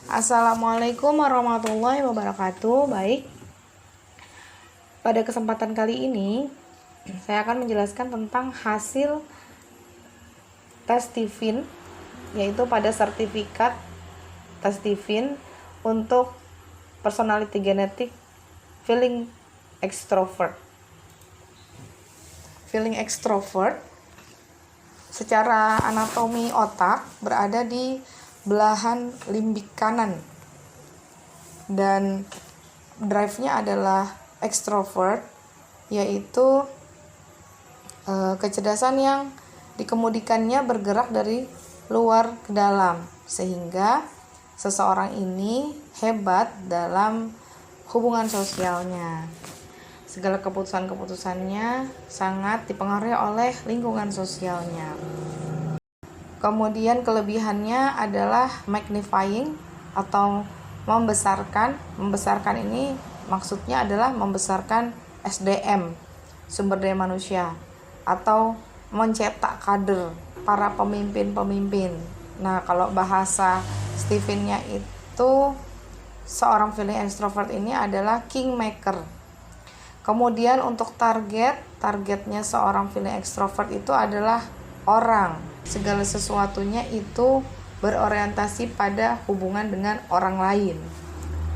Assalamualaikum warahmatullahi wabarakatuh. Baik, pada kesempatan kali ini saya akan menjelaskan tentang hasil tes TIFIN, yaitu pada sertifikat tes TIFIN untuk personality genetik feeling extrovert. Feeling extrovert secara anatomi otak berada di belahan limbik kanan dan drive-nya adalah extrovert, yaitu kecerdasan yang dikemudikannya bergerak dari luar ke dalam, sehingga seseorang ini hebat dalam hubungan sosialnya. Segala keputusan-keputusannya sangat dipengaruhi oleh lingkungan sosialnya. Kemudian kelebihannya adalah magnifying atau membesarkan. Membesarkan ini maksudnya adalah membesarkan SDM, sumber daya manusia, atau mencetak kader, para pemimpin-pemimpin. Nah, kalau bahasa Stephen-nya itu, seorang feeling extrovert ini adalah kingmaker. Kemudian untuk targetnya seorang feeling extrovert itu adalah orang. Segala sesuatunya itu berorientasi pada hubungan dengan orang lain.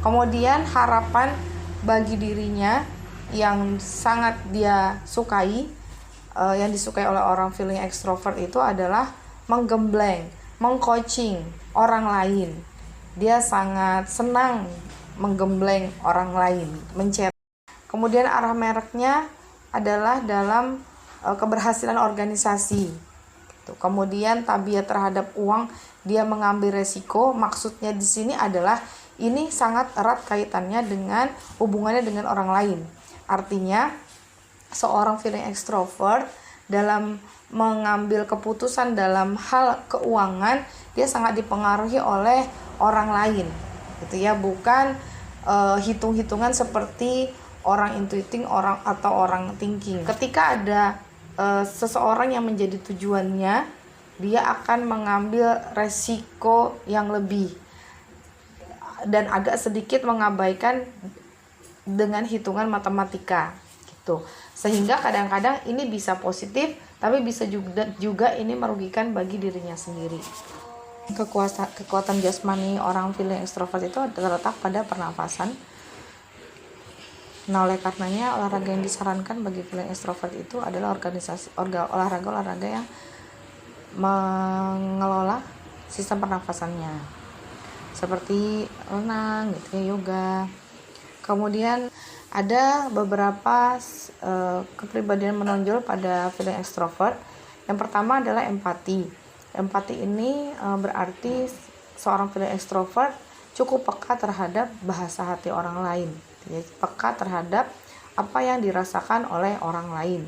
Kemudian harapan bagi dirinya yang sangat dia sukai, yang disukai oleh orang feeling extrovert itu adalah menggembleng, mengcoaching orang lain. Dia sangat senang menggembleng orang lain, mencetak. Kemudian arah mereknya adalah dalam keberhasilan organisasi. Kemudian tabiat terhadap uang, dia mengambil resiko. Maksudnya di sini adalah ini sangat erat kaitannya dengan hubungannya dengan orang lain. Artinya seorang feeling extrovert dalam mengambil keputusan dalam hal keuangan, dia sangat dipengaruhi oleh orang lain, gitu ya, bukan hitung-hitungan seperti orang intuiting, orang atau orang thinking. Ketika ada seseorang yang menjadi tujuannya, dia akan mengambil resiko yang lebih dan agak sedikit mengabaikan dengan hitungan matematika, gitu. Sehingga kadang-kadang ini bisa positif, tapi bisa juga ini merugikan bagi dirinya sendiri. Kekuatan jasmani orang feeling extrovert itu terletak pada pernafasan. Nah, oleh karenanya olahraga yang disarankan bagi feeling extrovert itu adalah olahraga yang mengelola sistem pernafasannya, seperti renang, gitu ya, yoga. Kemudian ada beberapa kepribadian menonjol pada feeling extrovert. Yang pertama adalah empati. Empati ini berarti seorang feeling extrovert cukup peka terhadap bahasa hati orang lain, peka terhadap apa yang dirasakan oleh orang lain.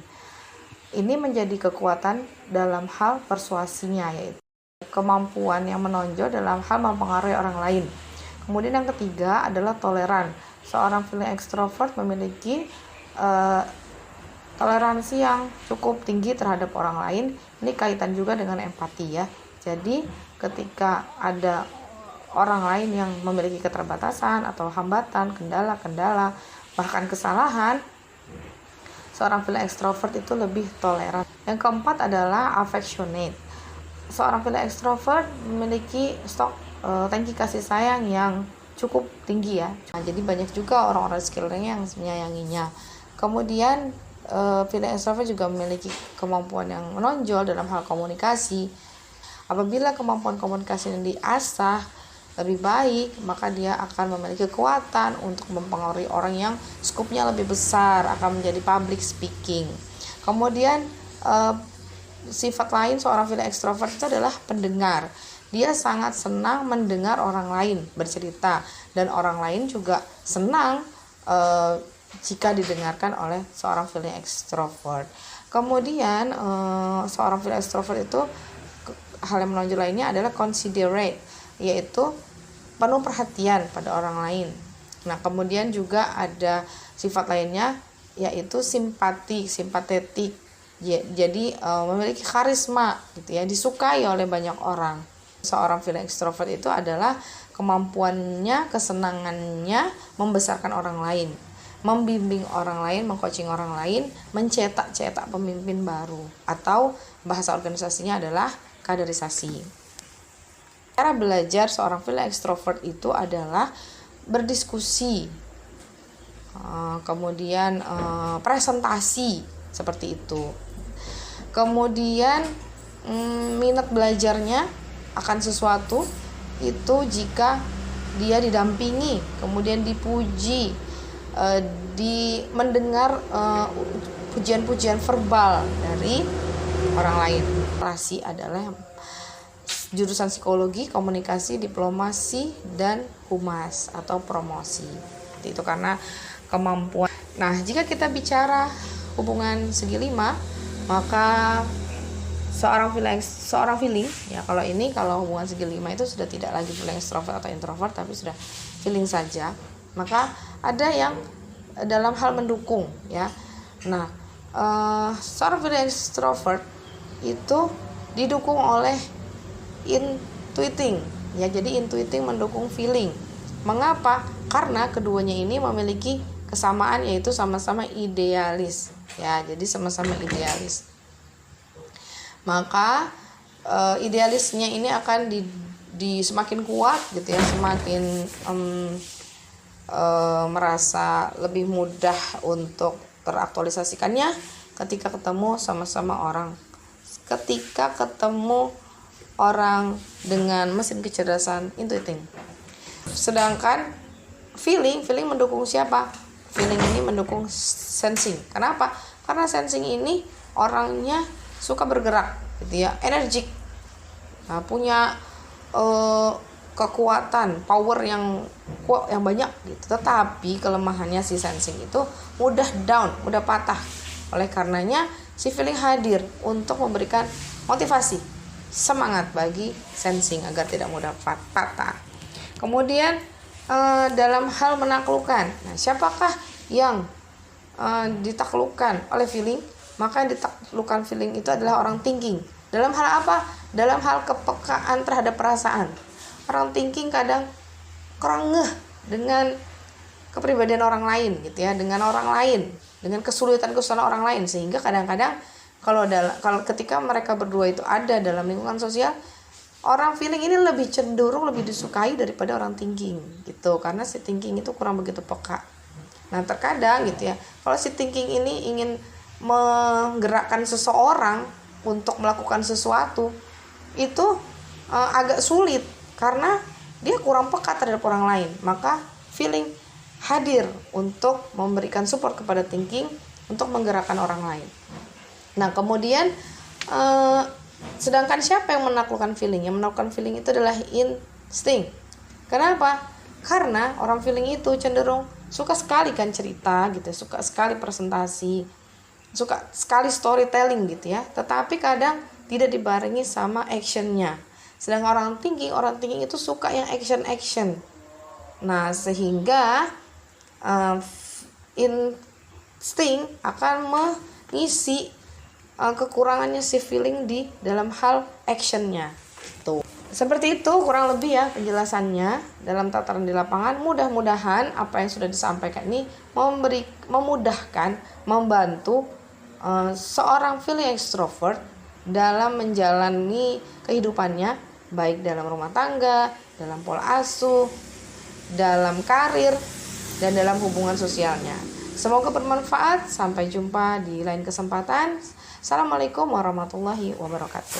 Ini menjadi kekuatan dalam hal persuasinya, yaitu kemampuan yang menonjol dalam hal mempengaruhi orang lain. Kemudian yang ketiga adalah toleran. Seorang feeling extrovert memiliki toleransi yang cukup tinggi terhadap orang lain. Ini kaitan juga dengan empati, ya. Jadi ketika ada orang lain yang memiliki keterbatasan atau hambatan, kendala-kendala, bahkan kesalahan, seorang feeling extrovert itu lebih toleran. Yang keempat adalah affectionate. Seorang feeling extrovert memiliki stok tangki kasih sayang yang cukup tinggi, ya. Nah, jadi banyak juga orang-orang sekelilingnya yang menyayanginya. Kemudian feeling extrovert juga memiliki kemampuan yang menonjol dalam hal komunikasi. Apabila kemampuan komunikasi ini diasah lebih baik, maka dia akan memiliki kekuatan untuk mempengaruhi orang yang skupnya lebih besar, akan menjadi public speaking. Kemudian sifat lain seorang feeling extrovert itu adalah pendengar. Dia sangat senang mendengar orang lain bercerita, dan orang lain juga senang jika didengarkan oleh seorang feeling extrovert. Kemudian seorang feeling extrovert itu hal yang menonjol lainnya adalah considerate, yaitu penuh perhatian pada orang lain. Nah, kemudian juga ada sifat lainnya, yaitu simpatetik. Jadi memiliki karisma, gitu ya, disukai oleh banyak orang. Seorang feeling extrovert itu adalah kemampuannya, kesenangannya membesarkan orang lain, membimbing orang lain, mengcoaching orang lain, mencetak pemimpin baru, atau bahasa organisasinya adalah kaderisasi. Cara belajar seorang feeling extrovert itu adalah berdiskusi, kemudian presentasi seperti itu. Kemudian minat belajarnya akan sesuatu itu jika dia didampingi, kemudian dipuji, mendengar pujian-pujian verbal dari orang lain. Relasi adalah jurusan psikologi, komunikasi, diplomasi, dan humas atau promosi. Itu karena kemampuan. Nah, jika kita bicara hubungan segi 5, maka seorang feeling ya, kalau hubungan segi 5 itu sudah tidak lagi feeling extrovert atau introvert, tapi sudah feeling saja. Maka ada yang dalam hal mendukung ya. Nah, seorang feeling extrovert itu didukung oleh intuiting ya. Jadi intuiting mendukung feeling. Mengapa? Karena keduanya ini memiliki kesamaan, yaitu sama-sama idealis ya. Jadi sama-sama idealis. Maka idealisnya ini akan di semakin kuat gitu ya, semakin merasa lebih mudah untuk teraktualisasikannya ketika ketemu sama-sama orang. Ketika ketemu orang dengan mesin kecerdasan intuiting. Sedangkan feeling mendukung siapa? Feeling ini mendukung sensing. Kenapa? Karena sensing ini orangnya suka bergerak gitu ya, energik. Nah, punya kekuatan, power yang kuat, yang banyak gitu. Tetapi kelemahannya si sensing itu mudah down, mudah patah. Oleh karenanya si feeling hadir untuk memberikan motivasi, semangat bagi sensing agar tidak mudah patah. Kemudian dalam hal menaklukkan. Nah, siapakah yang ditaklukkan oleh feeling? Maka yang ditaklukkan feeling itu adalah orang thinking. Dalam hal apa? Dalam hal kepekaan terhadap perasaan. Orang thinking kadang kurang ngeh dengan kepribadian orang lain gitu ya, dengan orang lain, dengan kesulitan orang lain, sehingga kadang-kadang kalau ketika mereka berdua itu ada dalam lingkungan sosial, orang feeling ini lebih cenderung lebih disukai daripada orang thinking gitu, karena si thinking itu kurang begitu peka. Nah, terkadang gitu ya, kalau si thinking ini ingin menggerakkan seseorang untuk melakukan sesuatu, itu agak sulit karena dia kurang peka terhadap orang lain. Maka feeling hadir untuk memberikan support kepada thinking untuk menggerakkan orang lain. Nah, kemudian sedangkan siapa yang menaklukkan feeling? Yang menaklukkan feeling itu adalah insting. Kenapa? Karena orang feeling itu cenderung suka sekali kan cerita gitu, suka sekali presentasi, suka sekali storytelling gitu ya. Tetapi kadang tidak dibarengi sama actionnya. Sedangkan orang thinking itu suka yang action. Nah, sehingga insting akan mengisi kekurangannya si feeling di dalam hal actionnya. Tuh. Seperti itu kurang lebih ya penjelasannya dalam tataran di lapangan. Mudah-mudahan apa yang sudah disampaikan ini memudahkan, membantu seorang feeling extrovert dalam menjalani kehidupannya, baik dalam rumah tangga, dalam pola asuh, dalam karir, dan dalam hubungan sosialnya. Semoga bermanfaat. Sampai jumpa di lain kesempatan. Assalamualaikum warahmatullahi wabarakatuh.